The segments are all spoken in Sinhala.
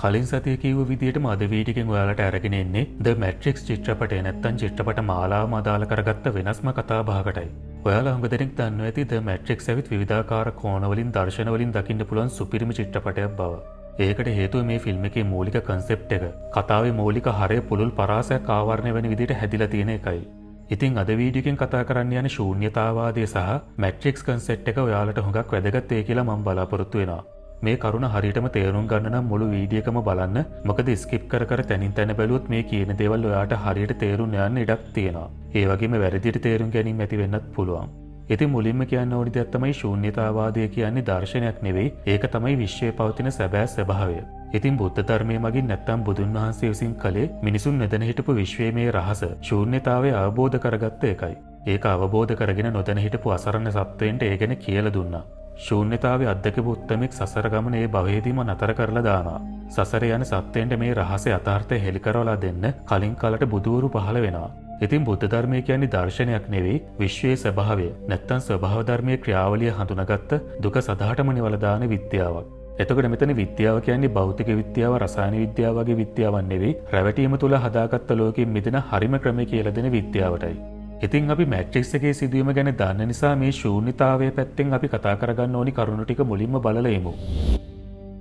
කලින් සතිය කිව්ව විදිහටම අද වීඩියෝකින් ඔයාලට අරගෙන එන්නේ The Matrix චිත්‍රපටය නැත්තම් චිත්‍රපට මාලාවම අදාළ කරගත්ත වෙනස්ම කතාබහකටයි. ඔයාලා හුඟ දෙනෙක් දන්නවා ඇති The Matrix ඇවිත් විවිධාකාර කෝණවලින් දර්ශනවලින් දකින්න පුළුවන් සුපිරිම චිත්‍රපටයක් බව. ඒකට හේතුව මේ ෆිල්ම් එකේ මූලික කන්සෙප්ට් එක. කතාවේ මූලික හරය පුළුල් පරාසයක් ආවරණය වෙන විදිහට හැදිලා තියෙන එකයි. ඉතින් අද වීඩියෝකින් කතා කරන්න යන ශූන්‍යතාවාදය සහ මැට්‍රික්ස් කන්සෙප්ට් එක ඔයාලට හුඟක් වැදගත් වෙයි කියලා මම බලාපොරොත්තු වෙනවා. මේ කරුණ හරියටම තේරුම් ගන්න නම් මුළු වීඩියෝ එකම බලන්න. මොකද ස්කිප් කර කර තැනින් තැන බැලුවොත් මේ කියන දේවල් ඔයාට හරියට තේරුම් යන්න ඉඩක් තියෙනවා. ඒ වගේම වැරදියට තේරුම් ගැනීම ඇති වෙන්නත් පුළුවන්. ඉතින් මුලින්ම කියන්න ඕනි දෙයක් තමයි ශූන්‍යතාවාදය කියන්නේ දර්ශනයක් නෙවෙයි. ඒක තමයි විශ්වයේ පවතින සැබෑ ස්වභාවය. ඉතින් බුද්ධ ධර්මයේ මගින් නැත්තම් බුදුන් වහන්සේ විසින් කලේ මිනිසුන් නැදන හිටපු විශ්වයේ මේ රහස ශූන්‍යතාවය අවබෝධ කරගත්ත එකයි. ඒක අවබෝධ කරගෙන නොදැන හිටපු අසරණ සත්වයන්ට ඒ ගැන කියලා දුන්නා. ශූන්‍යතාවේ අත්දකපු උත්තමෙක් සසර ගමන ඒ භවයේදීම නතර කරලා දානවා. සසරේ යන සත්වයන්ට මේ රහසේ යථාර්ථය හෙළි කරවලා දෙන්න කලින් කාලට බුදුවරු පහළ වෙනවා. ඉතින් බුද්ධ ධර්මය කියන්නේ දර්ශනයක් නෙවෙයි විශ්වයේ ස්වභාවය නැත්තම් ස්වභාව ධර්මයේ ක්‍රියාවලිය හඳුනාගත්ත දුක සදාටම නිවලා දාන විද්‍යාවක්. එතකොට මෙතන විද්‍යාව කියන්නේ භෞතික විද්‍යාව, රසායන විද්‍යාව වගේ විද්‍යාවක් නෙවෙයි. රැවටීම තුල හදාගත්ත ලෝකෙින් මිදෙන හරිම ක්‍රමය කියලා දෙන විද්‍යාවටයි. ඉතින් අපි මැට්‍රික්ස් එකේ සිදුවීම ගැන දන්න නිසා මේ ශූන්‍යතාවයේ පැත්තෙන් අපි කතා කරගන්න ඕනි කරුණු ටික මුලින්ම බලලා එමු.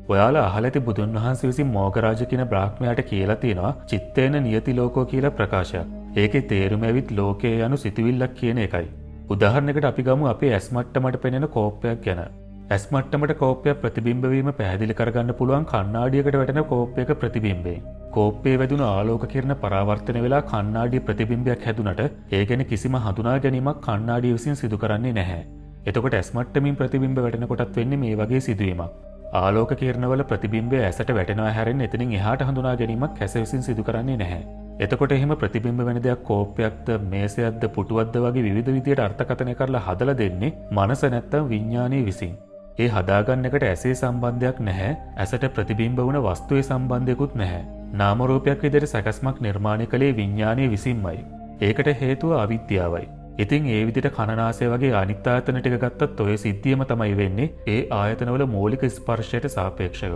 ඔයාලා අහලා ඇති බුදුන් වහන්සේ විසින් මෝගරාජ කියන බ්‍රාහ්මණයාට කියලා තියෙනවා චිත්තේන නියති ලෝකෝ කියලා ප්‍රකාශයක්. ඒකේ තේරුම ඇවිත් ලෝකයේ යනු සිතුවිල්ලක් කියන එකයි. උදාහරණයකට අපි ගමු අපේ ඇස් මට්ටමට පෙනෙන කෝපයක් ගැන. ඇස් මට්ටමට කෝපයක් ප්‍රතිබිම්බ වීම පැහැදිලි කරගන්න පුළුවන් කණ්ණාඩියකට වැටෙන කෝපයක ප්‍රතිබිම්බයෙන්. කෝපයේ වැදුණු ආලෝක කිරණ පරාවර්තන වෙලා කණ්ණාඩිය ප්‍රතිබිම්බයක් හැදුනට ඒ ගැන කිසිම හඳුනා ගැනීමක් කණ්ණාඩිය විසින් සිදු කරන්නේ නැහැ. එතකොට ඇස් මට්ටමින් ප්‍රතිබිම්බ වැටෙනකොටත් වෙන්නේ මේ වගේ සිදුවීමක්. ආලෝක කිරණවල ප්‍රතිබිම්බය ඇසට වැටෙනවා හැරෙන්න එතනින් එහාට හඳුනා ගැනීමක් ඇස විසින් සිදු කරන්නේ නැහැ. එතකොට එහෙම ප්‍රතිබිම්බ වෙන දෙයක් කෝපයක්ද මේසයක්ද පුටුවක්ද වගේ විවිධ විදියට අර්ථකථනය කරලා හදලා දෙන්නේ මනස නැත්තම් විඥානයේ විසින්. ඒ හදාගන්න එකට ඇසේ සම්බන්ධයක් නැහැ. ඇසට ප්‍රතිබිම්බ වුණ වස්තුවේ සම්බන්ධයකුත් නැහැ. නාම රූපයක් විදිහට සැකස්මක් නිර්මාණය කළේ විඥානයේ විසින්මයි. ඒකට හේතුව අවිද්‍යාවයි. ඉතින් ඒ විදිහට කනනාසය වගේ අනිත් ආයතන ටික ගත්තත් ඔය සිද්ධියම තමයි වෙන්නේ ඒ ආයතනවල මූලික ස්පර්ශයට සාපේක්ෂව.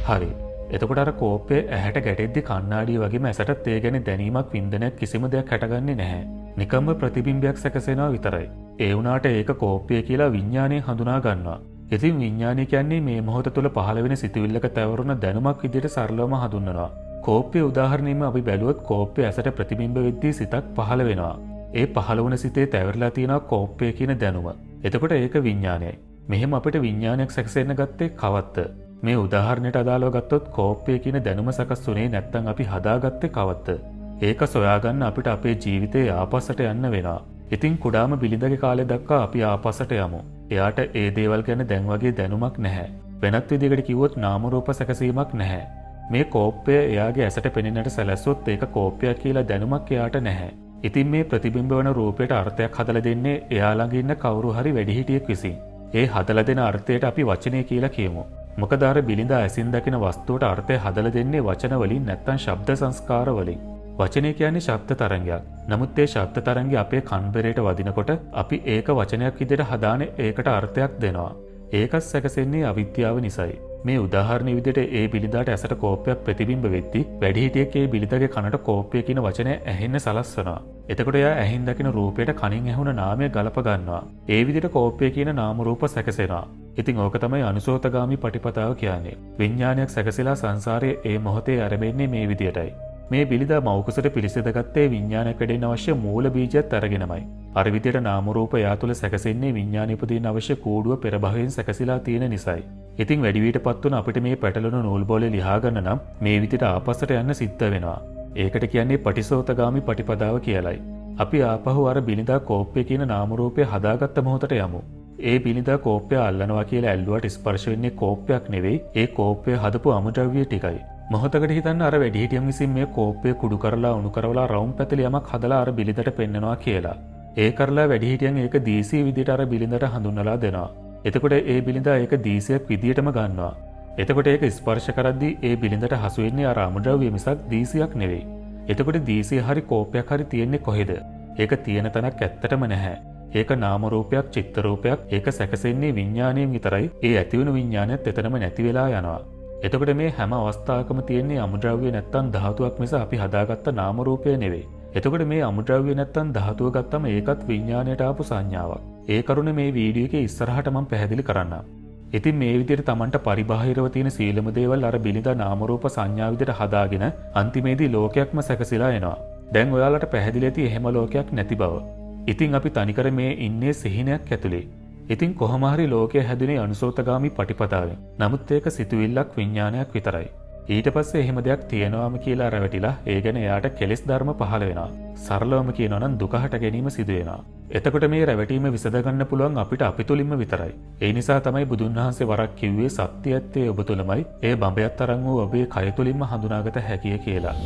හරි. එතකොට අර කෝපය ඇහැට ගැටෙද්දි කණ්ණාඩිය වගේම ඇසටත් ඒ ගැන දැනීමක් වින්දනයක් කිසිම දෙයක් හැටගන්නේ නැහැ. නිකම්ම ප්‍රතිබිම්බයක් සැකසෙනවා විතරයි. ඒ වුණාට ඒක කෝපය කියලා විඥානය හඳුනා ගන්නවා. ඉතින් විඥානය කියන්නේ මේ මොහොත තුළ පහළ වෙන සිතුවිල්ලක තැවරුණ දැනුමක් විදිහට සරලවම හඳුන්වනවා. කෝපයේ උදාහරණෙම අපි බැලුවොත් කෝපය ඇසට ප්‍රතිබිම්බ වෙද්දී සිතක් පහළ වෙනවා. ඒ පහළ වුණ සිතේ තැවරලා තියෙනවා කෝපය කියන දැනුම. එතකොට ඒක විඥානයයි. මෙහෙම අපිට විඥානයක් සැකසෙන්න ගත්තේ කවත්ත? මේ උදාහරණයට අදාළව ගත්තොත් කෝපය කියන දැනුම සකස් වුණේ නැත්නම් අපි හදාගත්තේ කවත්ත? ඒක සොයාගන්න අපිට අපේ ජීවිතේ ආපස්සට යන්න වෙනවා. ඉතින් කුඩාම බිලිඳගේ කාලේ දක්වා අපි ආපස්සට යමු. එයාට ඒ දේවල් ගැන දැන් වගේ දැනුමක් නැහැ. වෙනත් විදිහකට කිව්වොත් නාම රූප සැකසීමක් නැහැ. මේ කෝපය එයාගේ ඇසට පෙනෙන්නට සැලැස්සුවොත් ඒක කෝපයක් කියලා දැනුමක් එයාට නැහැ. ඉතින් මේ ප්‍රතිබිම්බ වන රූපයට අර්ථයක් හදලා දෙන්නේ එයා ළඟ ඉන්න කවුරු හරි වැඩිහිටියෙක් විසින්. ඒ හදලා දෙන අර්ථයට අපි වචනය කියලා කියමු. මොකද අර බිලිඳ ඇසින් දකින වස්තුවට අර්ථය හදලා දෙන්නේ වචන වලින් නැත්නම් ශබ්ද සංස්කාර වලින්. වචනය කියන්නේ ශබ්ද තරංගයක්. නමුත් ඒ ශබ්ද තරංගය අපේ කන්බරේට වදිනකොට අපි ඒක වචනයක් විදිහට හදාන ඒකට අර්ථයක් දෙනවා. ඒකත් සැකසෙන්නේ අවිද්‍යාව නිසායි. මේ උදාහරණයේ විදිහට ඒ බිලිඳාට ඇසට කෝපයක් ප්‍රතිබිම්බ වෙද්දී වැඩිහිටියෙක් ඒ බිලිඳගේ කනට කෝපය කියන වචනය ඇහෙන්න සලස්වනවා. එතකොට එයා ඇහින් දකින රූපයට කනින් ඇහුණ නාමය ගලප ගන්නවා. ඒ විදිහට කෝපය කියන නාම රූප සැකසෙනවා. ඉතින් ඕක තමයි අනුසෝතගාමි පටිපදාව කියන්නේ. විඥානයක් සැකසීලා සංසාරයේ ඒ මොහොතේ ආරෙන්නේ මේ විදිහටයි. මේ බිලිඳා මෞකසට පිළිසෙදගත්තේ විඥානයක් වැඩෙන්න අවශ්‍ය මූල බීජයත් අරගෙනමයි. අර විදිහට නාම රූප එයා තුළ සැකසෙන්නේ විඥානෙ උපදින්න අවශ්‍ය කූඩුව පෙර භවයෙන් සැකසීලා තියෙන නිසායි. ඉතින් වැඩිවියටපත් වුණ අපිට මේ පැටලෙන නූල් බෝලේ ලියා ගන්න නම් මේ විදිහට ආපස්සට යන්න සිද්ධ වෙනවා. ඒකට කියන්නේ පටිසෝතගාමි පටිපදාව කියලයි. අපි ආපහු අර බිලිඳා කෝපය කියන නාම රූපය හදාගත්ත මොහොතට යමු. ඒ බිලිඳා කෝපය අල්ලනවා කියලා ඇල්ලුවට ස්පර්ශ වෙන්නේ කෝපයක් නෙවෙයි. ඒ කෝපය හදපු අමුද්‍රව්‍ය ටිකයි. මොහොතකට හිතන්න අර වැඩිහිටියන් විසින් මේ කෝපය කුඩු කරලා උණු කරවලා රවුම් පැතලි යමක් හදලා අර බිලිඳට පෙන්නනවා කියලා. ඒ කරලා වැඩිහිටියන් ඒක දීසී විදිහට අර බිලිඳට හඳුන්වලා දෙනවා. එතකොට ඒ බිලිඳා ඒක දීසියක් විදියටම ගන්නවා. එතකොට ඒක ස්පර්ශ කරද්දී ඒ බිලිඳට හසු වෙන්නේ අර අමුද්‍රව්‍ය මිසක් දීසියක් නෙවෙයි. එතකොට දීසිය හරි කෝපයක් හරි තියෙන්නේ කොහෙද? ඒක තියෙන තැනක් ඇත්තටම නැහැ. ඒක නාම රූපයක්, චිත්ත රූපයක්. ඒක සැකසෙන්නේ විඥාණයෙන් විතරයි. ඒ ඇතිවන විඥානයත් එතනම නැති වෙලා යනවා. එතකොට මේ හැම අවස්ථාවකම තියෙන්නේ අමුද්‍රව්‍ය නැත්තම් ධාතුවක් මිස අපි හදාගත්ත නාම රූපය නෙවෙයි. එතකොට මේ අමුද්‍රව්‍ය නැත්තම් ධාතුව ගත්තම ඒකත් විඥාණයට ආපු සංඥාවක්. ඒ කරුණ මේ වීඩියෝ එකේ ඉස්සරහට මම පැහැදිලි කරන්නම්. ඉතින් මේ විදිහට Tamanට පරිබාහිරව තියෙන සීලම දේවල් අර බිලිඳ නාම රූප සංඥා විදිහට හදාගෙන අන්තිමේදී ලෝකයක්ම සැකසීලා එනවා. දැන් ඔයාලට පැහැදිලි ඇති එහෙම ලෝකයක් නැති බව. ඉතින් අපි තනිකර මේ ඉන්නේ සිහිනයක් ඇතුලේ. ඉතින් කොහොම හරි ලෝකය හැදුනේ අනුසෝතගාමි පටිපදාවෙන්. නමුත් ඒක සිතුවිල්ලක් විඥානයක් විතරයි. ඊට පස්සේ එහෙම දෙයක් තියෙනවාම කියලා රැවටිලා ඒ ගැන එයාට කෙලෙස් ධර්ම පහළ වෙනවා. සරලවම කියනවා නම් දුක හට ගැනීම සිදු වෙනවා. එතකොට මේ රැවටීම විසඳ ගන්න පුළුවන් අපිට අපි තුලින්ම විතරයි. ඒ නිසා තමයි බුදුන් වහන්සේ වරක් කිව්වේ සත්‍ය ඇත්තේ ඔබ තුලමයි. ඒ බඹයත් තරම් වූ ඔබේ කය තුලින්ම හඳුනාගත හැකිය කියලා.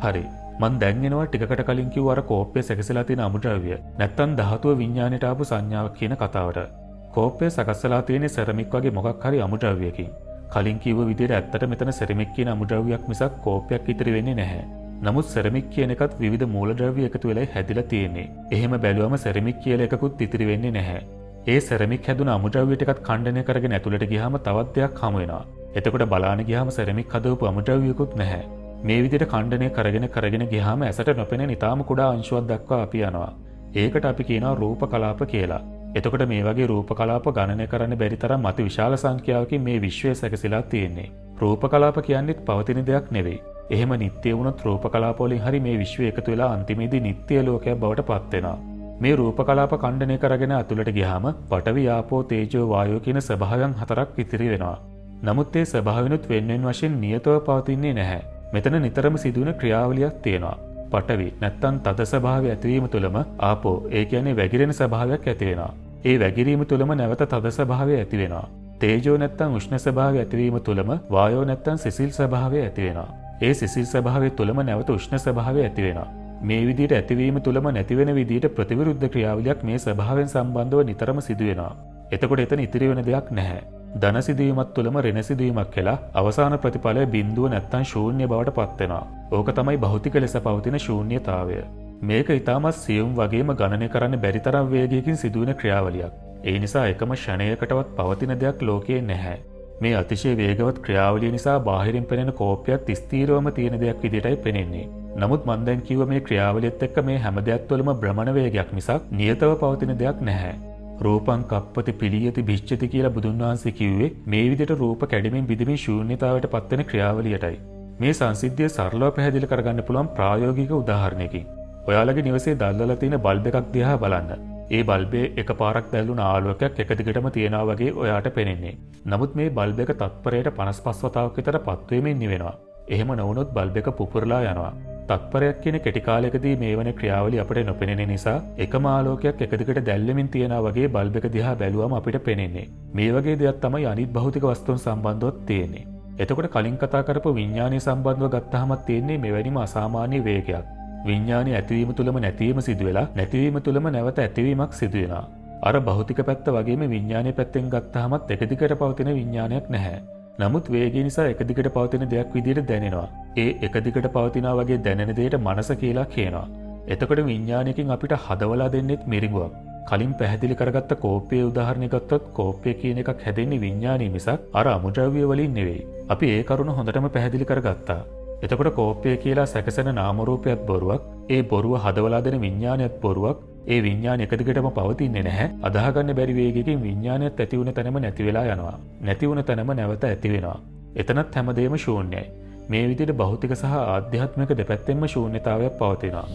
හරි. මන් දැන් එනවා ටිකකට කලින් කිව්ව අර කෝප්පේ සැකසලා තියෙන අමුද්‍රව්‍ය නැත්තම් ධාතුව විඥාණයට ආපු සංඥාවක් කියන කතාවට. කෝප්පේ සකස්සලා තියෙන සෙරමික් වගේ මොකක් හරි අමුද්‍රව්‍යකින්. කලින් කිව්ව විදිහට ඇත්තට මෙතන සෙරමික් කියන අමුද්‍රව්‍යයක් මිසක් කෝප්පයක් ඉතිරි වෙන්නේ නැහැ. නමුත් සෙරමික් කියන එකත් විවිධ මූලද්‍රව්‍ය එකතු වෙලා හැදිලා තියෙන්නේ. එහෙම බැලුවම සෙරමික් කියලා එකකුත් ඉතිරි වෙන්නේ නැහැ. ඒ සෙරමික් හැදුන අමුද්‍රව්‍ය ටිකත් ඛණ්ඩනය කරගෙන ඇතුළට ගියාම තවත් දෙයක් හමු වෙනවා. එතකොට බලාන ගියාම සෙරමික් හදවපු අමුද්‍රව්‍යකුත් නැහැ. මේ විදිහට ඛණ්ඩනය කරගෙන ගියාම ඇසට නොපෙනෙන ඊටාම කුඩා අංශුවක් දක්වා අපි යනවා. ඒකට අපි කියනවා රූප කලාප කියලා. එතකොට මේ වගේ රූප කලාප ගණනය කරන්න බැරි තරම් අති විශාල සංඛ්‍යාවකින් මේ විශ්වය සැකසීලා තියෙන්නේ. රූප කලාප කියන්නේත් පවතින දෙයක් නෙවෙයි. එහෙම නිට්ටය වුණොත් රූප කලාප වලින් හරි මේ විශ්වය එකතු වෙලා අන්තිමේදී නිට්ටය ලෝකයක් බවට පත් වෙනවා. මේ රූප කලාප ඛණ්ඩනය කරගෙන අතුලට ගියාම පඨවි ආපෝ තේජෝ වායෝ කියන ස්වභාවයන් හතරක් ඉතිරි වෙනවා. නමුත් ඒ ස්වභාවයනුත් වෙන්වෙන් වශයෙන් නියතව පවතින්නේ නැහැ. මෙතන නිතරම සිදුවන ක්‍රියාවලියක් තියෙනවා. පඨවි නැත්තම් තද ස්වභාවය ඇතිවීම තුළම ආපෝ ඒ කියන්නේ වැగిරෙන ස්වභාවයක් ඇති වෙනවා. ඒ වැగిරීම තුළම නැවත තද ස්වභාවය ඇති වෙනවා. තේජෝ නැත්තම් උෂ්ණ ස්වභාවය ඇතිවීම තුළම වායෝ නැත්තම් සිසිල් ස්වභාවය ඇති වෙනවා. ඒ සිසිල් ස්වභාවය තුළම නැවත උෂ්ණ ස්වභාවය ඇති වෙනවා. මේ විදිහට ඇතිවීම තුළම නැති වෙන විදිහට ප්‍රතිවිරුද්ධ ක්‍රියාවලියක් මේ ස්වභාවයෙන් සම්බන්ධව නිතරම සිදු වෙනවා. එතකොට එතන ඉතිරි වෙන දෙයක් නැහැ. ධන සිදුවීමත් තුළම ඍණ සිදුවීමක් කියලා අවසාන ප්‍රතිඵලය බිඳුව නැත්තම් ශූන්‍ය බවට පත් වෙනවා. ඕක තමයි භෞතික ලෙස පවතින ශූන්‍යතාවය. මේක ඊටමත් සියුම් වගේම ගණනය කරන්න බැරි තරම් වේගයකින් සිදුවෙන ක්‍රියාවලියක්. ඒ නිසා එකම ෂණයකටවත් පවතින දෙයක් ලෝකයේ නැහැ. මේ අතිශය වේගවත් ක්‍රියාවලිය නිසා බාහිරින් පෙනෙන කෝපයක් ස්ථීරවම තියෙන දෙයක් විදිහටයි පෙනෙන්නේ. නමුත් මම දැන් කිව්ව මේ ක්‍රියාවලියත් එක්ක මේ හැම දෙයක් තුළම භ්‍රමණ වේගයක් මිසක් නියතව පවතින දෙයක් නැහැ. රූපං කප්පති පිළියති භිෂ්‍යති කියලා බුදුන් වහන්සේ කිව්වේ මේ විදිහට රූප කැඩෙමින් බිඳෙමින් ශූන්‍යතාවයට පත්වෙන ක්‍රියාවලියටයි. මේ සංසිද්ධිය සරලව පැහැදිලි කරගන්න පුළුවන් ප්‍රායෝගික උදාහරණයකින්. ඔයාලගේ නිවසේ දැල්වලා තියෙන බල්බ් එකක් දිහා බලන්න. ඒ බල්බේ එකපාරක් දැල්වුණ ආලෝකයක් එක දිගටම තියනවා වගේ ඔයාට පේන්නේ. නමුත් මේ බල්බ් එක තත්පරයට 55 වතාවක් විතර පත් වෙමින් නිවෙනවා. එහෙම නොවුනොත් බල්බ් එක පුපුරලා යනවා. තත්පරයක් කියන කෙටි කාලයකදී මේ වන ක්‍රියාවලිය අපිට නොපෙනෙන නිසා එකම ආලෝකයක් එක දිගට දැල්වෙමින් තියනවා වගේ බල්බ් එක දිහා බැලුවම අපිට පේන්නේ. මේ වගේ දෙයක් තමයි අනිත් භෞතික වස්තුන් සම්බන්ධව තියෙන්නේ. එතකොට කලින් කතා කරපු විඥානීය සම්බන්ධව ගත්තාම තියෙන්නේ මෙවැනිම අසාමාන්‍ය වේගයක්. විඥානය ඇතිවීම තුළම නැතිවීම සිදු වෙලා නැතිවීම තුළම නැවත ඇතිවීමක් සිදු වෙනවා. අර භෞතික පැත්ත වගේම විඥානීය පැත්තෙන් ගත්තාමත් එක දිගට පවතින විඥානයක් නැහැ. නමුත් වේගය නිසා එක දිගට පවතින දෙයක් විදිහට දැනෙනවා. ඒ එක දිගට පවතිනා වගේ දැනෙන දෙයට මනස කියලා කියනවා. එතකොට විඥානයකින් අපිට හදවලා දෙන්නෙත් මිරිඟුවක්. කලින් පැහැදිලි කරගත්ත කෝපයේ උදාහරණයක් ගත්තොත් කෝපය කියන එකක් හැදෙන්නේ විඥානීය මිසක් අර අමුද්‍රව්‍ය වලින් නෙවෙයි. අපි ඒ කරුණ හොඳටම පැහැදිලි කරගත්තා. එතකොට කෝපය කියලා සැකසෙන නාම රූපයක් බොරුවක්. ඒ බොරුව හදවලා දෙන විඥානයත් බොරුවක්. ඒ විඥාන එක දිගටම පවතින්නේ නැහැ. අදාහගන්න බැරි වේගයකින් විඥානයත් ඇති වුණ තැනම නැති වෙලා යනවා. නැති වුණ තැනම නැවත ඇති වෙනවා. එතනත් හැමදේම ශූන්‍යයි. මේ විදිහට භෞතික සහ ආධ්‍යාත්මික දෙපැත්තෙන්ම ශූන්‍යතාවයක් පවතිනවා.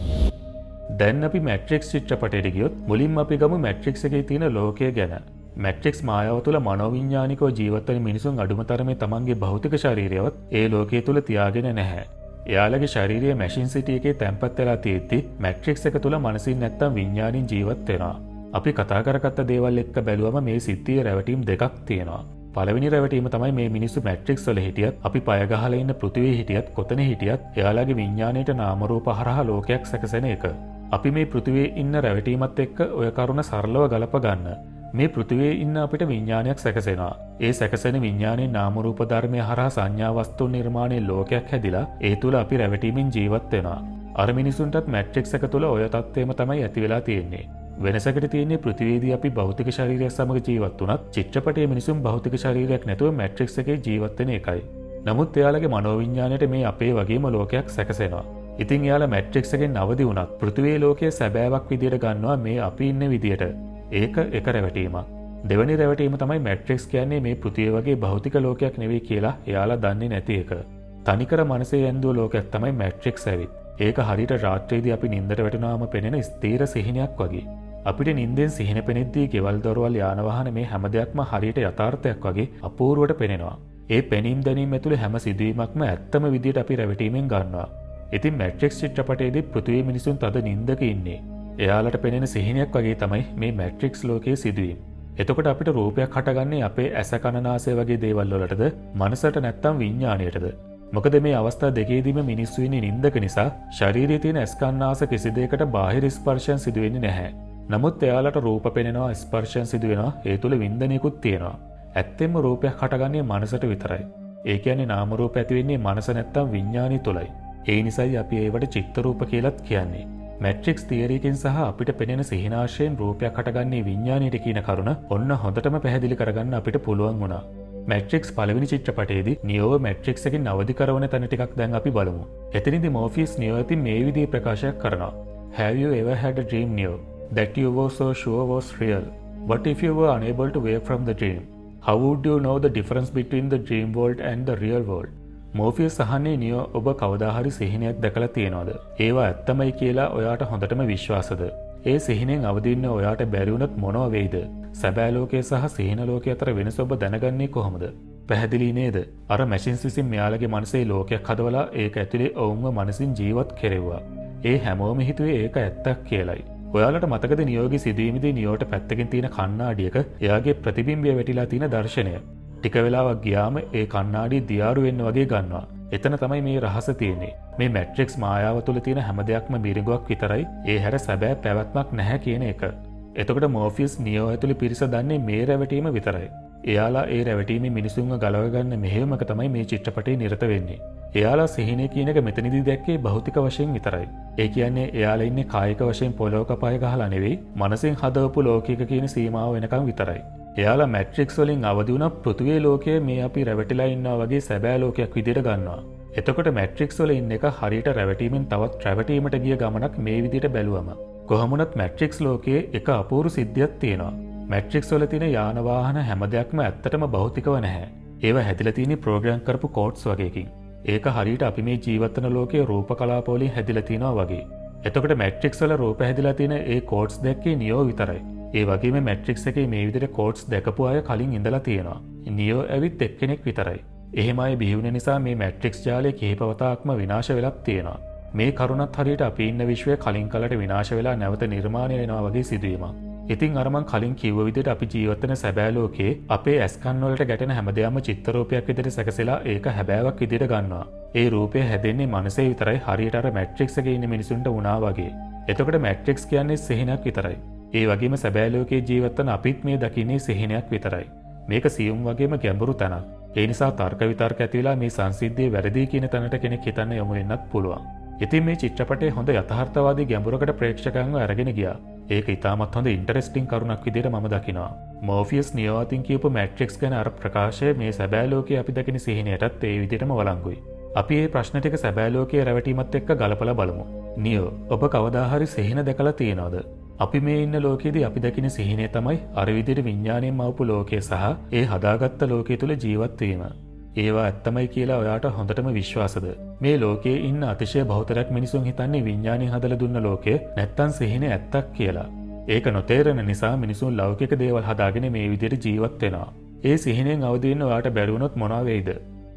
දැන් අපි මැට්‍රික්ස් චිත්‍රපටයට ගියොත් මුලින්ම අපි ගමු මැට්‍රික්ස් එකේ තියෙන ලෝකය ගැන. මැට්‍රික්ස් මායාව තුළ මනෝවිඤ්ඤාණිකව ජීවත් වෙන මිනිසුන් අඩුම තරමේ තමන්ගේ භෞතික ශරීරයවත් ඒ ලෝකයේ තුල තියාගෙන නැහැ. එයාලගේ ශරීරයේ මැෂින් සිටි එකේ තැම්පත් වෙලා තියෙද්දි මැට්‍රික්ස් එක තුල මනසින් නැත්තම් විඤ්ඤාණින් ජීවත් වෙනවා. අපි කතා කරගත්ත දේවල් එක්ක බැලුවම මේ සිද්ධියේ රැවටීම් දෙකක් තියෙනවා. පළවෙනි රැවටීම තමයි මේ මිනිස්සු මැට්‍රික්ස් වල හිටියත් අපි පය ගහලා ඉන්න පෘථිවියේ හිටියත් කොතන හිටියත් එයාලගේ විඤ්ඤාණයට නාම රූප හරහා ලෝකයක් සැකසෙන එක. අපි මේ පෘථිවියේ ඉන්න රැවටීමත් එක්ක ඔය කරුණ සරලව ගලප ගන්න. මේ පෘථිවියේ ඉන්න අපිට විඤ්ඤාණයක් සැකසෙනවා. ඒ සැකසෙන විඤ්ඤාණයේ නාම රූප ධර්මයේ හරහා සංඥා වස්තුන් නිර්මාණයේ ලෝකයක් හැදිලා ඒ තුල අපි රැවටීමෙන් ජීවත් වෙනවා. අර මිනිසුන්ටත් මැට්‍රික්ස් එක තුල ඔය තත්ත්වෙම තමයි ඇති වෙලා තියෙන්නේ. වෙනසකට තියෙන්නේ පෘථිවියේදී අපි භෞතික ශරීරයක් සමග ජීවත් වුණත් චිත්‍රපටයේ මිනිසුන් භෞතික ශරීරයක් නැතුව මැට්‍රික්ස් එකේ ජීවත් වෙන එකයි. නමුත් එයාලගේ මනෝවිඤ්ඤාණයට මේ අපේ වගේම ලෝකයක් සැකසෙනවා. ඉතින් එයාලා මැට්‍රික්ස් එකෙන් අවදි වුණත් පෘථිවියේ ලෝකයේ සැබෑවක් විදියට ගන්නවා මේ අපි ඉන්න විදියට. ඒක එක රැවටීමක්. දෙවැනි රැවටීම තමයි මැට්‍රික්ස් කියන්නේ මේ පෘථිවිය වගේ භෞතික ලෝකයක් නෙවෙයි කියලා එයාලා දන්නේ නැති එක. තනිකර මනසේ ඇඳුව ලෝකයක් තමයි මැට්‍රික්ස් ඇවිත්. ඒක හරියට රාත්‍රියේදී අපි නිින්දට වැටුනාම පෙනෙන ස්ථීර සිහිනයක් වගේ. අපිට නිින්දෙන් සිහින පෙනෙද්දී ගෙවල් දොරවල් යාන වාහන මේ හැම දෙයක්ම හරියට යථාර්ථයක් වගේ අපූර්වට පෙනෙනවා. ඒ පෙනීම් දැනීම ඇතුළේ හැම සිදුවීමක්ම ඇත්තම විදියට අපි රැවටීමෙන් ගන්නවා. ඉතින් මැට්‍රික්ස් චිත්‍රපටයේදී පෘථිවියේ මිනිසුන් තද නිින්දක ඉන්නේ. එයාලට පෙනෙන සිහිනයක් වගේ තමයි මේ මැට්‍රික්ස් ලෝකයේ සිදුවීම්. එතකොට අපිට රූපයක් හටගන්නේ අපේ ඇස කන නාසය වගේ දේවල් වලටද මනසට නැත්තම් විඤ්ඤාණයටද? මොකද මේ අවස්ථා දෙකේදීම මිනිස්සු ඉන්නේ නිින්දක නිසා ශරීරයේ තියෙන ඇස් කන නාස කිසි දෙයකට බාහිර ස්පර්ශයන් සිදු වෙන්නේ නැහැ. නමුත් එයාලට රූප පෙනෙනවා, ස්පර්ශයන් සිදු වෙනවා, ඒ තුල වින්දනයකුත් තියෙනවා. ඇත්තෙන්ම රූපයක් හටගන්නේ මනසට විතරයි. ඒ කියන්නේ නාම රූප ඇති වෙන්නේ මනස නැත්තම් විඤ්ඤාණය තුලයි. ඒ නිසායි අපි ඒවට චිත්ත රූප කියලාත් කියන්නේ. මැට්‍රික්ස් තියරියකින් සහ අපිට පෙනෙන සිහිනාශයෙන් රූපයක් හටගන්නේ විඤ්ඤාණයට කියන කරුණ ඔන්න හොඳටම පැහැදිලි කරගන්න අපිට පුළුවන් වුණා. මැට්‍රික්ස් පළවෙනි චිත්‍රපටයේදී නියෝව මැට්‍රික්ස් එකෙන් අවදි කරන තැන ටිකක් දැන් අපි බලමු. එතනදී මෝෆියස් නියෝ ඇතින් මේ විදිහේ ප්‍රකාශයක් කරනවා. Have you ever had a dream, Neo, that you were so sure was real? What if you were unable to wake from the dream? How would you know the difference between the dream world and the real world? Morpheus අහන්නේ නියෝ ඔබ කවදා හරි සිහිනයක් දැකලා තියෙනවද? ඒවා ඇත්තමයි කියලා ඔයාට හොඳටම විශ්වාසද? ඒ සිහිනෙන් අවදි වෙන්න ඔයාට බැරි වුණත් මොනව වෙයිද? සැබෑ ලෝකයේ සහ සිහින ලෝකයේ අතර වෙනස ඔබ දැනගන්නේ කොහොමද? පැහැදිලි නේද? අර මැෂින්ස් විසින් මෙයාලගේ මනසේ ලෝකයක් හදවලා ඒක ඇතුලේ ඔවුන්ව මනසින් ජීවත් කෙරෙව්වා. ඒ හැමෝම හිතුවේ ඒක ඇත්තක් කියලයි. ඔයාලට මතකද නියෝගේ සිදුවීමේදී නියෝට පැත්තකින් තියෙන කණ්ණාඩියක එයාගේ ප්‍රතිබිම්බය වැටිලා තියෙන දර්ශනය? ටික වෙලාවක් ගියාම ඒ කණ්ණාඩිය දියාරු වෙන්න වගේ ගන්නවා. එතන තමයි මේ රහස තියෙන්නේ. මේ මැට්‍රික්ස් මායාව තුළ තියෙන හැම දෙයක්ම මිරිඟුවක් විතරයි. ඒ හැර සැබෑ පැවැත්මක් නැහැ කියන එක. එතකොට මෝෆියස් නියෝ ඇතුළේ පිරිස දන්නේ මේ රැවටීම විතරයි. එයාලා ඒ රැවටීමේ මිනිසුන්ව ගලව ගන්න මෙහෙයුමක තමයි මේ චිත්‍රපටයේ නිරත වෙන්නේ. එයාලා සිහිනය කියන එක මෙතනදී දැක්කේ භෞතික වශයෙන් විතරයි. ඒ කියන්නේ එයාලා ඉන්නේ කායික වශයෙන් පොළොව කපාය ගහලා නෙවෙයි, මනසෙන් හදවපු ලෝකික කියන සීමාව වෙනකන් විතරයි. එයාලා මැට්‍රික්ස් වලින් අවදි වුණා පෘථිවියේ ලෝකයේ මේ අපි රැවටිලා ඉන්නවා වගේ සැබෑ ලෝකයක් විදිහට ගන්නවා. එතකොට මැට්‍රික්ස් වල ඉන්න එක හරියට රැවටීමෙන් තවත් රැවටීමට ගිය ගමනක් මේ විදිහට බැලුවම කොහොමුණත් මැට්‍රික්ස් ලෝකයේ එක අපූර්ව සිද්ධියක් තියෙනවා. මැට්‍රික්ස් වල තියෙන යාන වාහන හැම දෙයක්ම ඇත්තටම භෞතිකව නැහැ. ඒවා හැදිලා තියෙන්නේ ප්‍රෝග්‍රෑම් කරපු කෝඩ්ස් වගේකින්. ඒක හරියට අපි මේ ජීවත් වෙන ලෝකයේ රූප කලාප වලින් හැදිලා තියෙනවා වගේ. එතකොට මැට්‍රික්ස් වල රූප හැදිලා තියෙන ඒ කෝඩ්ස් දැක්කේ නියෝ විතරයි. ඒ වගේම මැට්‍රික්ස් එකේ මේ විදිහට කෝඩ්ස් දැකපු අය කලින් ඉඳලා තියෙනවා. නියෝ ඇවිත් එක්කෙනෙක් විතරයි. එහෙම අය බිහි වුණ නිසා මේ මැට්‍රික්ස් ජාලය කිහිපවතාවක්ම විනාශ වෙලක් තියෙනවා. මේ කරුණත් හරියට අපි ඉන්න විශ්වය කලින් කලට විනාශ වෙලා නැවත නිර්මාණය වෙනවා වගේ සිදුවීමක්. ඉතින් අර මං කලින් කිව්ව විදිහට අපි ජීවත් වෙන සැබෑ ලෝකයේ අපේ ඇස් කන් වලට ගැටෙන හැමදේම චිත්‍රරූපයක් විදිහට සැකසෙලා ඒක හැබෑවක් විදිහට ගන්නවා. ඒ රූපය හැදෙන්නේ මනසේ විතරයි, හරියට අර මැට්‍රික්ස් එකේ ඉන්න මිනිසුන්ට වුණා වගේ. එතකොට මැට්‍රික්ස් කියන්නේ සිහිනයක් විතරයි. ඒ වගේම සැබෑ ලෝකයේ ජීවත් වන අපිත් මේ දකින්නේ සිහිනයක් විතරයි. මේක සියුම් වගේම ගැඹුරු තැනක්. ඒ නිසා තර්ක විතර්ක ඇති වෙලා මේ සංසිද්ධිය වැරදි කියන තැනට කෙනෙක් හිතන්න යමු වෙන්නත් පුළුවන්. ඉතින් මේ චිත්‍රපටයේ හොඳ යථාර්ථවාදී ගැඹුරකට ප්‍රේක්ෂකයන්ව අරගෙන ගියා. ඒක ඉතාමත් හොඳ ඉන්ටරෙස්ටිං කරුණක් විදිහට මම දකිනවා. මෝෆියස් නියෝ අතින් කියපු මැට්‍රික්ස් ගැන අර ප්‍රකාශය මේ සැබෑ ලෝකයේ අපි දකින සිහිනයටත් ඒ විදිහටම වළංගුයි. අපි මේ ප්‍රශ්න ටික සැබෑ ලෝකයේ රැවටීමත් එක්ක ගලපලා බලමු. නියෝ, ඔබ කවදා හරි සිහින දැකලා තියෙනවද? අපි මේ ඉන්න ලෝකයේදී අපි දකින සිහිනය තමයි අර විදිහට විඤ්ඤාණයෙන් මවපු ලෝකය සහ ඒ හදාගත්ත ලෝකයේ තුල ජීවත් වීම. ඒවා ඇත්තමයි කියලා ඔයාට හොඳටම විශ්වාසද? මේ ලෝකයේ ඉන්න අතිශය බහුතරයක් මිනිසුන් හිතන්නේ විඤ්ඤාණයෙන් හදලා දුන්න ලෝකය නැත්තම් සිහින ඇත්තක් කියලා. ඒක නොතේරෙන නිසා මිනිසුන් ලෞකික දේවල් හදාගෙන මේ විදිහට ජීවත් වෙනවා. ඒ සිහිනෙන් අවදි වෙන්න ඔයාට බැරි වුණොත් මොනවා වෙයිද?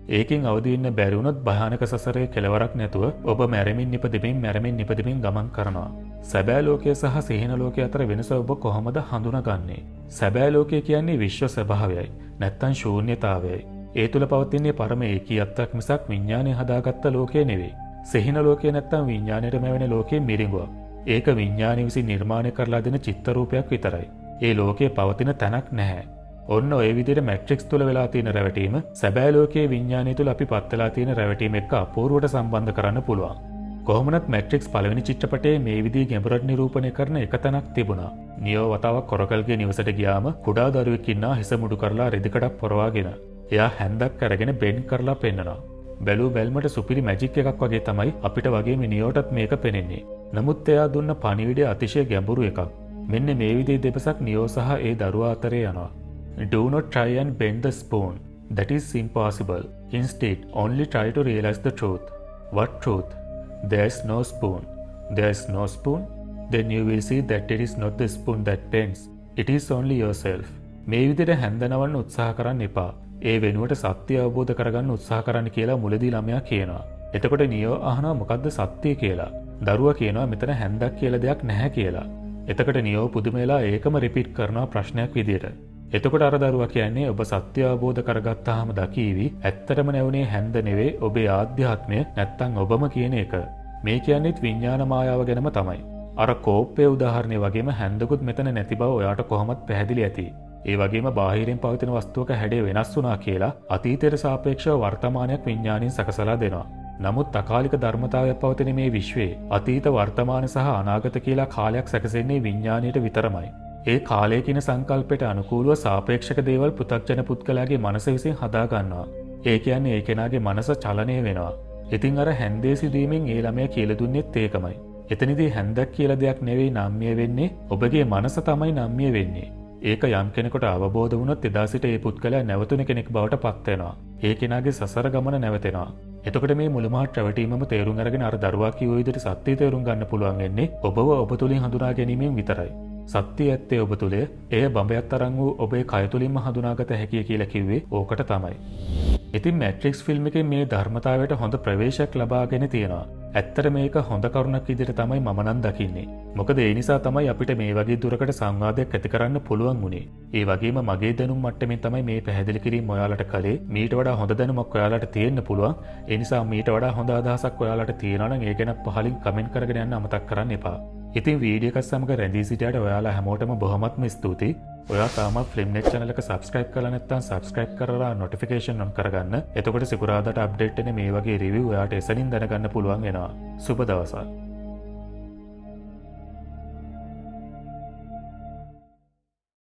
ඒකෙන් අවදි වෙන්න බැරි වුණොත් භයානක සසරේ කෙලවරක් නැතුව ඔබ මැරෙමින් නිපදෙමින් ගමන් කරනවා. සැබෑ ලෝකය සහ සිහින ලෝකය අතර වෙනස ඔබ කොහොමද හඳුනාගන්නේ? සැබෑ ලෝකය කියන්නේ විශ්ව ස්වභාවයයි, නැත්තම් ශූන්‍යතාවයයි. ඒ තුල පවතින්නේ පරම ඒකීයත්වයක් මිසක් විඤ්ඤාණය හදාගත්ත ලෝකය නෙවෙයි. සිහින ලෝකය නැත්තම් විඤ්ඤාණයට මැවෙන ලෝකයේ මිරිඟුවක්. ඒක විඤ්ඤාණය විසින් නිර්මාණය කරලා දෙන චිත්ත රූපයක් විතරයි. ඒ ලෝකයේ පවතින තැනක් නැහැ. ඔන්න ඔය විදිහට මැට්‍රික්ස් තුල වෙලා තියෙන රැවටීම සැබෑ ලෝකයේ විඤ්ඤාණය තුල අපි පත් වෙලා තියෙන රැවටීම එක්ක අපූර්වට සම්බන්ධ කරන්න පුළුවන්. කොහොමනත් මැට්‍රික්ස් පළවෙනි චිත්‍රපටයේ මේ විදිහේ ගැඹුරට නිරූපණය කරන එක තැනක් තිබුණා. නියෝ වතාවක් කොරකල්ගේ නිවසට ගියාම කුඩා දරුවෙක් ඉන්නා හිස මුඩු කරලා රෙදිකඩක් පොරවාගෙන. එයා හැන්දක් අරගෙන බෙන්ඩ් කරලා පෙන්නනවා. බැලූ බැල්මට සුපිරි මැජික් එකක් වගේ තමයි අපිට වගේ නියෝටත් මේක පෙනෙන්නේ. නමුත් එයා දුන්න පණිවිඩය අතිශය ගැඹුරු එකක්. මෙන්න මේ විදිහේ දෙපසක් නියෝ සහ ඒ දරුවා අතරේ යනවා. Do not try and bend the spoon. That is impossible. Instead, only try to realize the truth. What truth? There is no spoon. There is no spoon? Then you will see that it is not the spoon that bends. It is only yourself. මේ විදිහට හැන්දනවන්න උත්සාහ කරන්න එපා. ඒ වෙනුවට සත්‍ය අවබෝධ කරගන්න උත්සාහ කරන්න කියලා මුලදී ළමයා කියනවා. එතකොට නියෝ අහනවා මොකද්ද සත්‍ය කියලා. දරුවා කියනවා මෙතන හැන්දක් කියලා දෙයක් නැහැ කියලා. එතකොට නියෝ පුදුම වෙලා ඒකම රිපීට් කරනවා ප්‍රශ්නයක් විදියට. එතකොට අර දරුවා කියන්නේ ඔබ සත්‍ය අවබෝධ කරගත්තාම දකීවි ඇත්තටම නැවුනේ හැන්ද නෙවෙයි ඔබේ ආධ්‍යාත්මය නැත්තම් ඔබම කියන එක. මේ කියන්නේත් විඥාන මායාව ගැනම තමයි. අර කෝප්පේ උදාහරණය වගේම හැන්දකුත් මෙතන නැති බව ඔයාට කොහොමත් පැහැදිලි ඇති. ඒ වගේම බාහිරින් පවතින වස්තුවක හැඩය වෙනස් වුණා කියලා අතීතයට සාපේක්ෂව වර්තමානයක් විඥාණයෙන් සකසලා දෙනවා. නමුත් අකාලික ධර්මතාවයක් පවතින මේ විශ්වයේ අතීත වර්තමාන සහ අනාගත කියලා කාලයක් සැකසෙන්නේ විඥාණයට විතරමයි. ඒ කාලය කියන සංකල්පයට අනුකූලව සාපේක්ෂක දේවල් පෘථග්ජන පුද්ගලයාගේ මනස විසින් හදා ගන්නවා. ඒ කියන්නේ ඒ කෙනාගේ මනස චලනය වෙනවා. ඉතින් අර හැන්දේ සිදුවීමෙන් ඒ ළමයා කියලා දුන්නෙත් ඒකමයි. එතනදී හැන්දක් කියලා දෙයක් නෙවෙයි නම්මිය වෙන්නේ ඔබගේ මනස තමයි නම්මිය වෙන්නේ. ඒක යම් කෙනෙකුට අවබෝධ වුණොත් එදා සිට ඒ පුද්ගලයා නැවතුන කෙනෙක් බවට පත් වෙනවා. ඒ කෙනාගේ සසර ගමන නැවතෙනවා. එතකොට මේ මුළුමහත් රැවටීමම තේරුම් අරගෙන අර දරුවා කියෝ විදිහට සත්‍ය තේරුම් ගන්න පුළුවන් වෙන්නේ ඔබව ඔබ තුලින් හඳුනා ගැනීමෙන් විතරයි. සත්‍ය ඇත්තේ ඔබ තුලේ එය බඹයක් තරම් වූ ඔබේ කය තුලින්ම හඳුනාගත හැකිය කියලා කිව්වේ ඕකට තමයි. ඉතින් මැට්‍රික්ස් ෆිල්ම් එකේ මේ ධර්මතාවයට හොඳ ප්‍රවේශයක් ලබාගෙන තියෙනවා. ඇත්තට මේක හොඳ කරුණක් විදිහට තමයි මම නම් දකින්නේ. මොකද ඒ නිසා තමයි අපිට මේ වගේ දුරකට සංවාදයක් ඇති කරන්න පුළුවන් වුණේ. ඒ වගේම මගේ දැනුම් මට්ටමින් තමයි මේ පැහැදිලි කිරීම ඔයාලට කළේ. මීට වඩා හොඳ දැනුමක් ඔයාලට තියෙන්න පුළුවන්. ඒ නිසා මීට වඩා හොඳ අදහසක් ඔයාලට තියෙනවා නම් ඒ ගැන පහලින් කමෙන්ට් කරගෙන යන්න අමතක කරන්න එපා. ඉතින් වීඩියෝ එකත් සමග රැඳී සිටියට ඔයාලා හැමෝටම බොහොමත්ම ස්තුතියි. ඔයා තාමත් ෆිල්ම්නෙට් channel එක subscribe කරලා නැත්නම් subscribe කරලා notification on කරගන්න. එතකොට සිකුරාදාට අප්ඩේට් එන මේ වගේ රිවිව් ඔයාට එසනින් දැනගන්න පුළුවන් වෙනවා. සුබ දවසක්.